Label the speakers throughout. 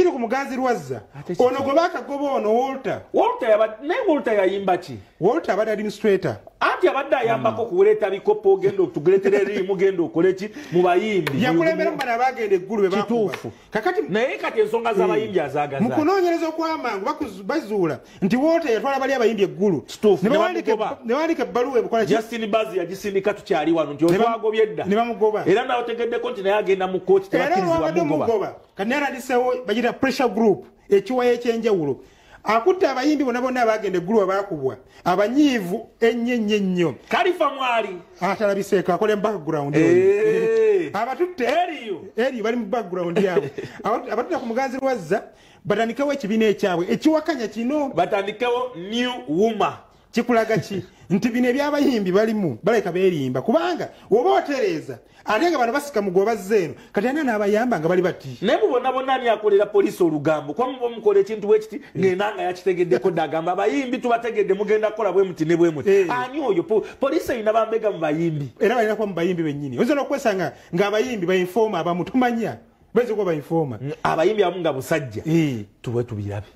Speaker 1: kiri ku Muganzi Lwazza ono gwe bakagoba ono
Speaker 2: Walter yayimba ki?
Speaker 1: Walter abadde administrator
Speaker 2: anti abadde ayambako kuleeta bikopo ogenda okutugeretera erimu genda okole ki mu bayimbi
Speaker 1: yakulembera mu bana abagenda eggulu be bakuba kakati
Speaker 2: naye kati ensonga z'abayimbi azaagaza
Speaker 1: mu kunoonyereza okwamangu bazuula nti Walter yatwala bali abayimbi eggulu ne bawandiika ebbaluwa ebukola
Speaker 2: Justin Buzz yagisindika tukyali wano nti otwagobye edda
Speaker 1: ne bamugoba
Speaker 2: era nawe otegeddeko nti naye agenda mu kooti tebakkirizibwa mugoba
Speaker 1: kati naye alandisewo bagita pressure group ekiwayo ekyenjawulo akutte abayimbi bonna abagenda eggulu abakubwa abanyiivu ennyo
Speaker 2: Kalifa mwali
Speaker 1: atalabiseeko akola mu background abatutte eriyo bali mu background yaabwe abatutte ku Muganzi Lwazza batandikewo ekibiina ekyabwe ekiwakanya kino
Speaker 2: batandikewo new woman
Speaker 1: kikulaga ki nti bino ebyabayimbi balimu baleka beerimba kubanga oba otereeza ate nga bano basika mugoba zeeno kati ana n'abayamba nga bali bati
Speaker 2: naye bonna ani akolera poliisi olugambo kuba muba mukola ekintu bwe kiti ng'enanga yakitegeddeko ddagamba abayimbi tubategedde mugenda kukola bwe muti ne bwe muti ani oyo poliisi erina bambega mu bayimbi
Speaker 1: era balina kuba mu bayimbi bennyini oyinza n'okwesanga ng'abayimbi bainfooma abamu tumanya bwezi kuba bainfooma
Speaker 2: abayimbi abamu nga busajja tube tubirabe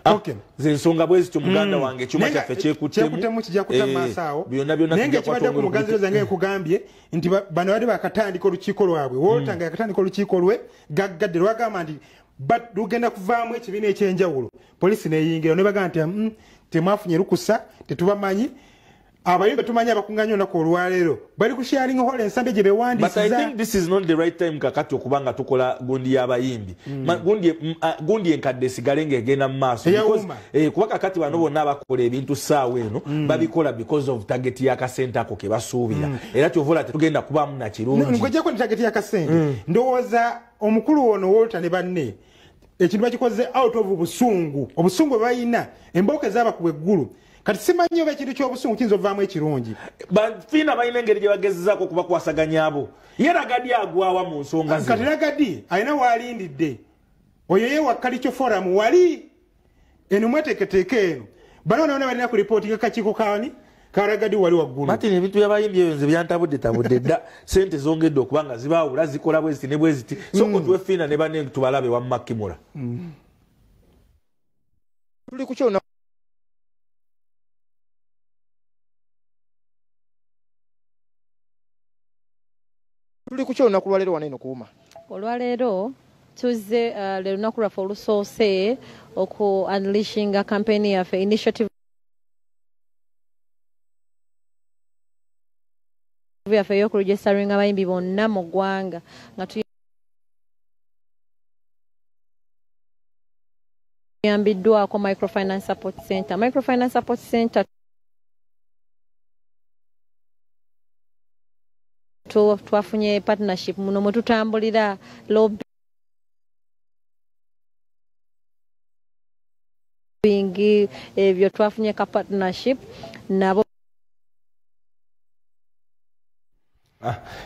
Speaker 1: Okay.
Speaker 2: Zensonga bwezi tu muganda wange chuma kyaffe
Speaker 1: kyekutemu kijja kutama maasawo nange ekibadde ku Muganzi Lwazza nga ekugambye nti bano bali bakatandika olukiiko lwabwe Walter nga yakatandika olukiiko lwe gaggadde lwagamba nti lugenda kuvaamu ekibiina ekyenjawulo poliisi neyingira ne bagamba nti temwafunye lukusa tetubamanyi abayimbi tumanyi abakuŋŋaanya olunaku olwaleero bali ku sharing hall ensambe gye bewandiisiza.
Speaker 2: But I think this is not the right time kakati okubanga tukola gundi y'abayimbi gundi enkadde esigale ng'egenda mu maaso kuba kakati bano bonna abakola ebintu ssaawa eno babikola because of target y'akasente ako ke basuubira era kyovola tetugenda kubaamu na kirungi
Speaker 1: nkwejjako ne target y'akasente ndowooza omukulu ono Walter ne banne ekintu bakikoze out of obusungu bwe balina embooka ezaabakubwa eggulu kati simanyi oba ekintu ky'obusungu kiyinza ovaamu ekirungi
Speaker 2: bafiina balina engeri gye bagezezaako okubakwasaganya abo ye Ragadi agwawa mu nsonga
Speaker 1: kati Ragadi alina waalindidde oyo ye Wakalicho Forum wali eno mweteeketeeke eno bano nabona balina ku ripootinga kakiiko kaani ka Ragadi wali waggulu
Speaker 2: Martin ebintu by'abayimbi eyo nze byantabudde dda sente zongedde okuba nga zibaawula zikola bweziti ne bweziti soko tuwe fiina ne banne tubalabe wamma Kimura
Speaker 1: tuli ku kyona tuli ku kyolunaku lwaleero wano eno kuuma
Speaker 3: olwaleero tuzze le lunaku lwaffe olusoose oku unleashinga campaign yaffe initiative yaffe y'okuregisteringa abayimbi bonna mu ggwanga nga tuyambiddwako microfinance support center twafunye partnership muno mwe tutambulira lobbying ebyo twafunye ka partnership nabo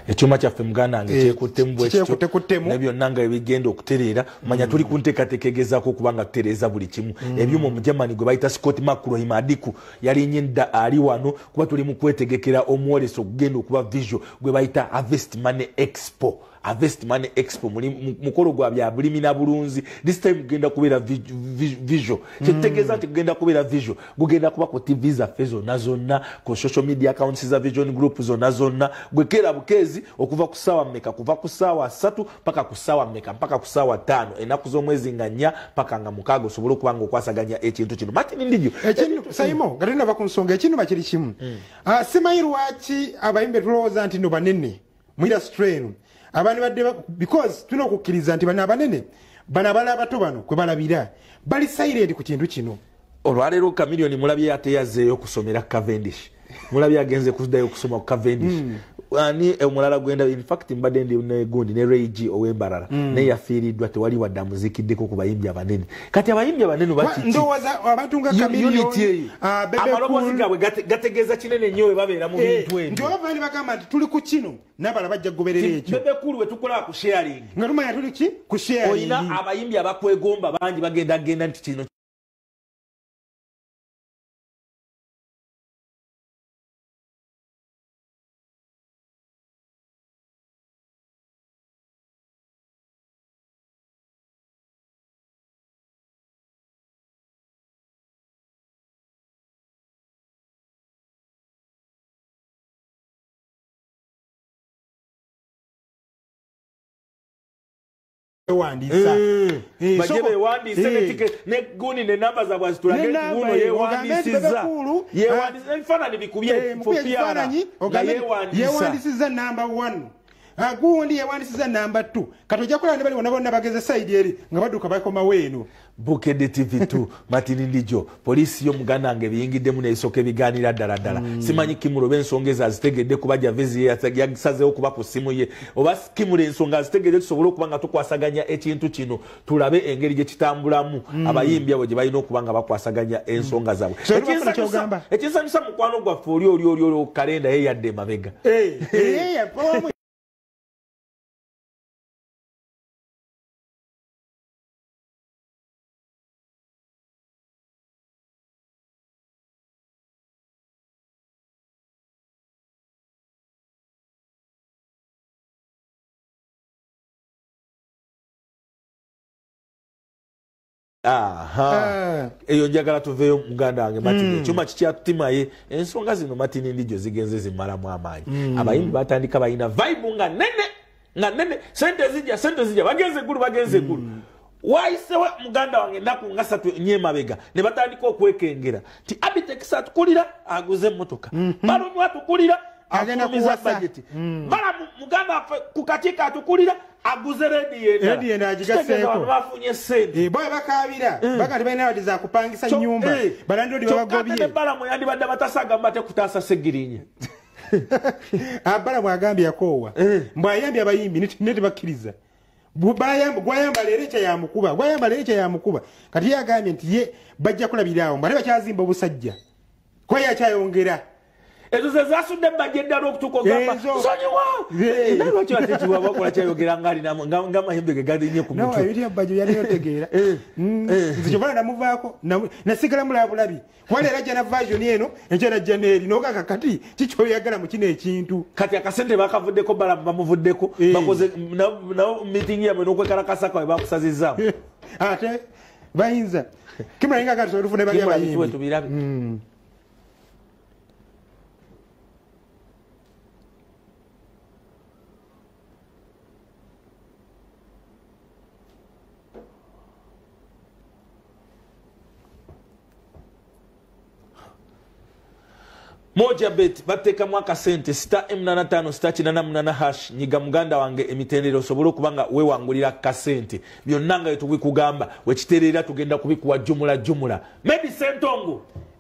Speaker 2: ekyuma kyaffe muganda wange kyekuttemu bwekityo nebyo nanga ebigenda okutereera manya tuli ku nteekateeka egezaako okubanga tutereeza buli kimu ebyuma omujamani gwe bayita Scott McCrory Madiku yalinye dda ali wano kuba tuli mu kwetegekera omwoleso ogugenda okuba visual gwe bayita Harvest Money Expo mukolo gwa bya bulimi na bulunzi this time gugenda kubeera visual kitegeeza nti gugenda kubeera visual gugenda kuba ku TV zaffe zonna ku social media accounts za Vision Group zonna gwekera bukezi okuva ku ssaawa mmeka kuva ku ssaawa 3 paka ku ssaawa mmeka mpaka ku ssaawa 5 enaku z'omwezi nga 4 paka nga 6 osobola okubanga okwasaganya ekintu kino Martin ndijo
Speaker 1: ekintu sayimo gatina bakunsonga ekintu bakiri kimu simanyi lwaki abayimbe tulowooza nti no banene mwira strain abantu badde because tuna okukkiriza nti bano abanene bano abala abato bano kwe balabira bali silent ku kintu kino
Speaker 2: olwaleero Chameleone mulabye ate yazzeeyo okusomera Cavendish mulabye agenze kuddayo okusoma ku Cavendish ani omulala gwenda in fact mbadde ndi ne gundi ne Rage ow'Embarara naye yafiiriddwa tewali wadde amuzikiddeko ku bayimbi abanene kati abayimbi abanene bakiti
Speaker 1: ndowooza abantu nga Chameleone
Speaker 2: amaloboozi gaabwe gategeeza kinene nnyo we babeera mu bintu ebyo
Speaker 1: nti oba bagamba nti tuli ku kino n'abala bajja kugoberera ekyo
Speaker 2: bebe kulu we tukola ku sharing
Speaker 1: nga tumanya tuli ki ku sharing
Speaker 2: oyina abayimbi abakwegomba bangi bagenda nti kino
Speaker 1: wandisa
Speaker 2: bajebe wandise netike ne guni ne namba za bwazitula ngeti guno ye wandisiza ye wandisa mfana ni bikubye fopia
Speaker 1: ye wandisiza number 1 agundi ye wandisiza number 2 katoja kola ne bali wonabona bageze side eri nga baduka bakoma wenu
Speaker 2: Bukede TV2 Martin Ndijo polisi yo muganange biyingide mu nesoke biganira daladala simanyi kimulo ensongeza zitegedde kubaja vezi yagisazeho kuba ku simu ye oba kimule ensonga zitegedde tusobola okubanga tukwasaganya ekintu kino tulabe engeri gye kitambulamu abayimbi abo gye balina okubanga bakwasaganya ensonga zaabwe ekisanyusa mukwano gwaffe oli kalenda ye yadde mabega eyo njagala tuveyo muganda wange Martin chuma kikyatimaye ensonga zino Martin Ndijo zigenze zimalamu amaanyi abayimbi batandika bayina vibe nga nene sente zijja bagenze gulu waisewe muganda wange naku nga 3 nyema bega ne batandika okwekengera ti Abitex atukulira aguze motoka balunyu atukulira agenda kuwa budget bala muganda kukatika atukulira aguze redi yenda
Speaker 1: ajigaseko
Speaker 2: bafunye sente
Speaker 1: boy bakabira bakati baina wadiza kupangisa nyumba balandi odi babagobye
Speaker 2: ne bala mu yandi badde batasaga mbate kutasa segirinya
Speaker 1: abala mwagambye yakowa mbwayambi abayimbi neti bakiriza gwayamba lerecha ya mukuba kati yagambye nti ye bajja kulabirawo mbale bakyazimba obusajja kwa yakyayongera
Speaker 2: ezo zazasudde bagenda okutuko gamba sonyiwa nalo kyo atekiwa bakola kyayogera ngali nga mahembe gagadinye ku mutwe
Speaker 1: no ebiri abajo yali yotegera nzijobana namuvaako nasigala mulabulabi wale raja na version eno enjana janeri noga kakati kicho yagala mu kino ekintu
Speaker 2: kati akasente bakavuddeko bala bamuvuddeko bakoze na meeting yabwe nokwekalakasa kwa bakusazizza
Speaker 1: ate bayinza kimra inga gato rufune bali abayimbi
Speaker 2: tubirabe Moja bet bateka mwaka sente *M85 *888# nyiga muganda wange emitendero sobolo kubanga we wangulira kasente byonnanga yetubikugamba we kiterera tugenda kubikuwa jumula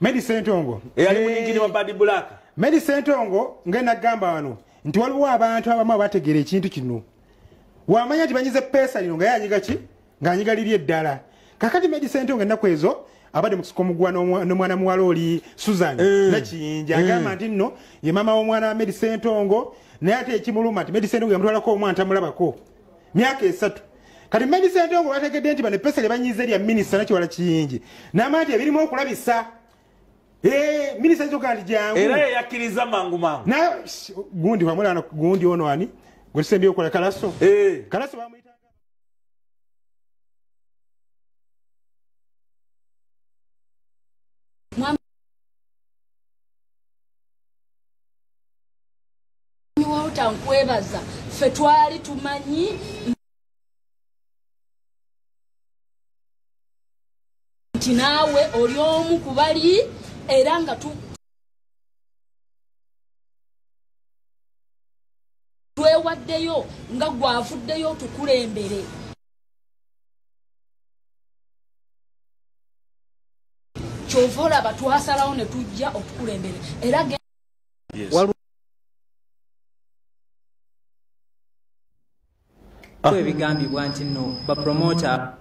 Speaker 2: Medicine Ntongo yali munyingini wa Bad Black
Speaker 1: Medicine Ntongo ngenda gamba wano nti waliwo abantu abamu abategera ekintu kino wamanya nti banyize pesa lino nga yanyiga ki nga nyigalirye eddala kakati Medicine Ntongo ennaku ezo abade mukomugwa n'omwana muwala oli Susan nakiyinja agamba nti nno ye mama w'omwana wa Medicine Ntongo naye ate ekimuluma nti Medicine Ntongo yamutwalako omwana tamulabako myaka 3 kati Medicine Ntongo bategedde nti bano pesa lyebanyize lya minisita nakiwala kiyingi n'amaanti ebirimu okulabisa minisita Ntongo kati jangu
Speaker 2: era yakkiriza mangu
Speaker 1: na gundi wamulana gundi ono ani gwesembi okola Kalaso Kalaso bamuyita
Speaker 4: tankwebaza fe twali tumanyi nti naawe oli omu kubali era nga twewaddeyo nga gwavuddeyo tukulembere kyova olaba twasalawo ne tujja okukulembere era
Speaker 5: ebigambibwa nti nno bapromota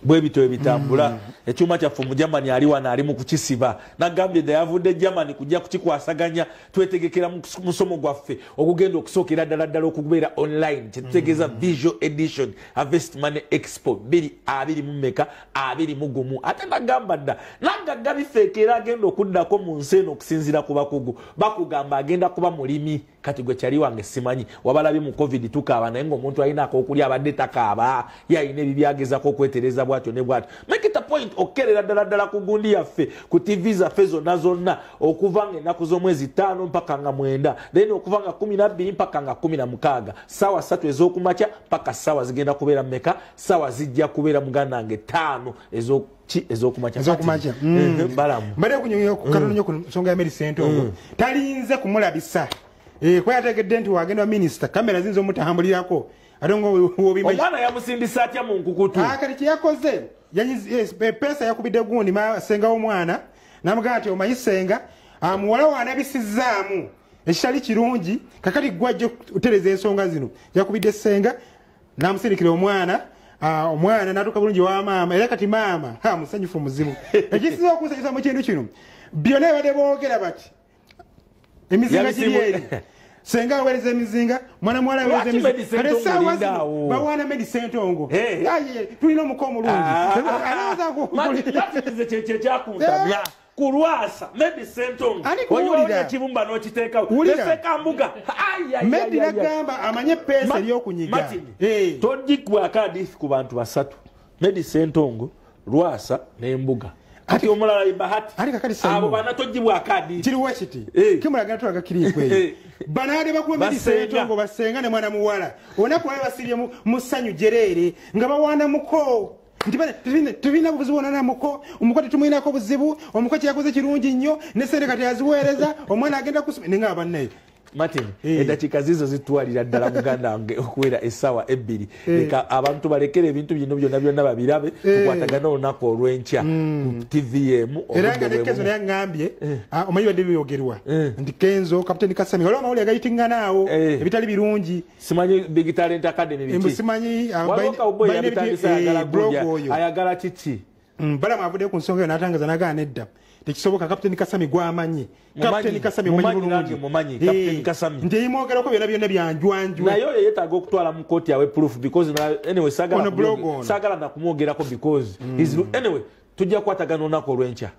Speaker 2: bwe bito ebitambula ekyuma kyaffe mu Germany ali wana ali mu kukisiba nagambye da yavudde Germany kujja kukikwasaganya twetegekera mu musomo gwaffe okugenda okusookera ddala okubeera online kitegeeza visual edition Harvest Money Expo 2021 ate nagamba dda nagagga bifeekera agenda okuddako mu nsi eno okusinziira ku bakugu bakugamba agenda kuba mulimi kati gwe kyali wange simanyi wabalabi mu covid tukaaba naye ng'omuntu alina ak'okulya abadde takaaba yalina ebibyagezako okwetereza bwatyo ne bwatyo make it a point okerera ddala ku gundi yaffe ku TV zaffe zonna okuva ng'ennaku z'omwezi 5 mpaka nga 9 then okuva nga 12 mpaka nga 16 sawa 3 ez'okumakya mpaka sawa zigenda kubeera mmeka sawa zijja kubeera muganda wange 5 ezokumakya balamu
Speaker 1: mbadde kunyonyo kukatono nnyo ku nsonga ya Mary Ssentongo talinze kumulabisa kwa yategedde nti wagenda wa minisita kamera zinzo omutambulirako adongo wobimanyi
Speaker 2: omwana yamusindisa atya mu nkukutu
Speaker 1: kati kyeyakoze pesa yakubidde gundi senga w'omwana namugamba nti omanyi senga muwala wanabisizaamu ekitali kirungi kakati gwajja otereza ensonga zino yakubidde senga namusindikira omwana omwana natuka bulungi wa maama era kati maama musanyufu muzibu ekisiza okusanyusa mu kintu kino byonna ebadde boogera bati emizinga giri eri senga aweereza emizinga mwana muwala aweereza emizinga bawaana Mary Ssentongo tulina omuko omulungi
Speaker 2: kyekyakuntamya kulwasa Mary Ssentongo onyonya ekibumba n'okiteekawo nefeka mbuga
Speaker 1: Medi nagamba amanye peesa eryokunyiga
Speaker 2: togikwa akadiisi ku bantu 3 Mary Ssentongo lwasa n'embuga ati omulala ibahati abo bana togibwa akadiisi
Speaker 1: kiriwo kiti kimulagana tulaga kiriiko eyo banade bakuba Mary Ssentongo basenga ne mwana muwala onaku babe basirye mu ssanyu jereere nga bawaana muko tubina buzibu onana muko omuko tetumwinako buzibu omuko kyakoze kirungi nnyo ne sente kati yaziweereza omwana agenda kusoma nenga abannaye
Speaker 2: Martin eddakiika zizo zitwalira ddala muganda wange okuwera essaawa 2 leka abantu balekera ebintu bino byonna babirabe tukwatagana olunaku olw'enkya ku TVM
Speaker 1: era nga nekezo naye ngambye omanyi badde byogerwa nti Kenzo Kapiteni Kasami olwo amawulire agayitingana ebitali birungi
Speaker 2: simanyi Big Talent Academy
Speaker 1: simanyi
Speaker 2: ayagala kiki
Speaker 1: balamu avudde ku nsonga yo n'atangaza n'agaana nedda tekisoboka Kapiteni Kasami gwamanyi Kapiteni Kasami
Speaker 2: mumanyi Kapiteni Kasami
Speaker 1: nti eyimwogerako byonna byanjwanjwa
Speaker 2: naye oyo yeetaaga okutwala mu kooti yawe proof because anyway saagala nakumwogerako because anyway tujja kukwatagana olunaku olw'enkya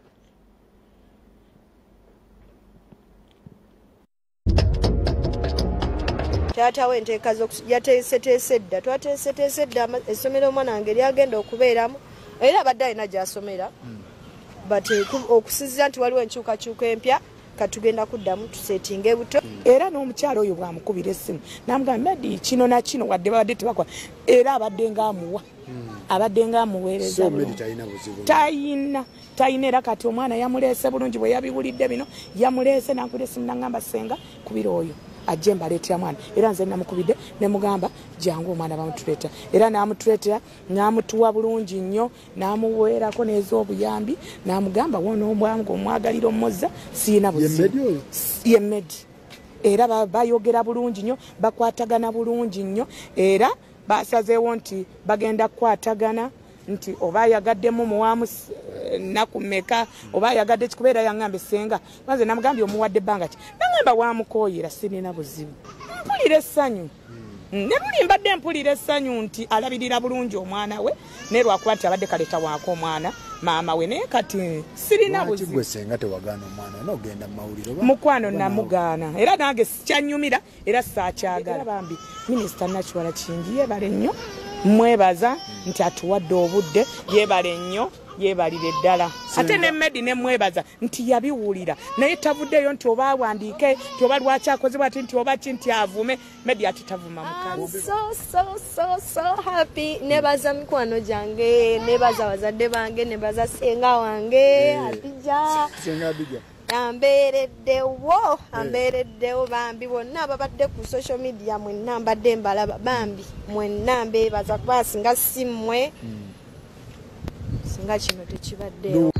Speaker 6: taata we enteeka yateeseteese dda twateeseteese dda essomero omwana wange lyagenda okubeeramu era abadde alina gy'asomera but okusinziira nti waliwo enkyukakyuka empya katugenda kuddamu tuseetinge buto
Speaker 7: era n'omukyalo oyo bwamukubira essimu namugamba Medi kino na kino wadde babadde tebakola era abadde ng'amuwa abadde ng'amuweereza tayina era kati omwana yamuleese bulungi bwe yabiwulidde bino yamuleese nankubira essimu nangamba senga kubira oyo ajje mbaleetera mwana era nze namukubidde ne mugamba jangu omwana bamutuleeta era n'amutuleetera n'amutuwa bulungi nnyo n'amuweerako n'ez'obuyambi n'amugamba wono omwangu omwagalira omuzza siina buzibu ye Medi era bayogera bulungi nnyo bakwatagana bulungi nnyo era basazeewo nti bagenda kukwatagana nti oba yagaddemu muwamu nakumeka oba yagadde kikubeera yangambe senga banze namugambye omuwadde ebbanga ki nangamba wamukooyera sirina buzibu mpulira essanyu ne buli mbadde mpulira essanyu nti alabirira bulungi omwana we ne lwakuba nti abadde kaleta waako omwana maama we naye kati sirina buzibu mukwano namugaana era nange sikyanyumira era saakyagala bambi minisita Nakiwala Kingi yeebale nnyo mwebaza nti atuwadde obudde yeebale nnyo yeebalire ddala ate ne Medi ne mwebaza nti yabiwulira naye tavuddeyo nti oba awandiike nti oba lwaki akozebwa ati nti oba ki nti avume Medi ati tavuma mukazi
Speaker 6: so happy nebaza mikwano gyange nebaza bazadde bange nebaza senga wange Abija ambeereddewo bambi bonna ababadde ku social media mwenna mbadde mbalaba bambi mwenna mbeebaza kuba singa si mmwe singa kino tekibaddeewo